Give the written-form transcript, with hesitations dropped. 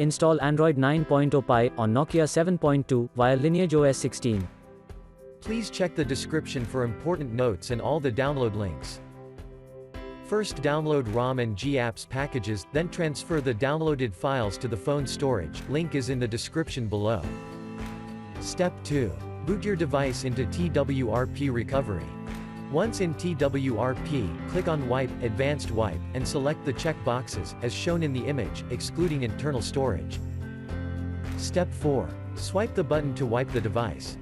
Install Android 9.0 Pie on Nokia 7.2 via LineageOS 16. Please check the description for important notes and all the download links. First download ROM and GApps packages, then transfer the downloaded files to the phone storage, link is in the description below. Step 2. Boot your device into TWRP recovery. Once in TWRP, click on Wipe, Advanced Wipe, and select the check boxes, as shown in the image, excluding internal storage. Step 4. Swipe the button to wipe the device.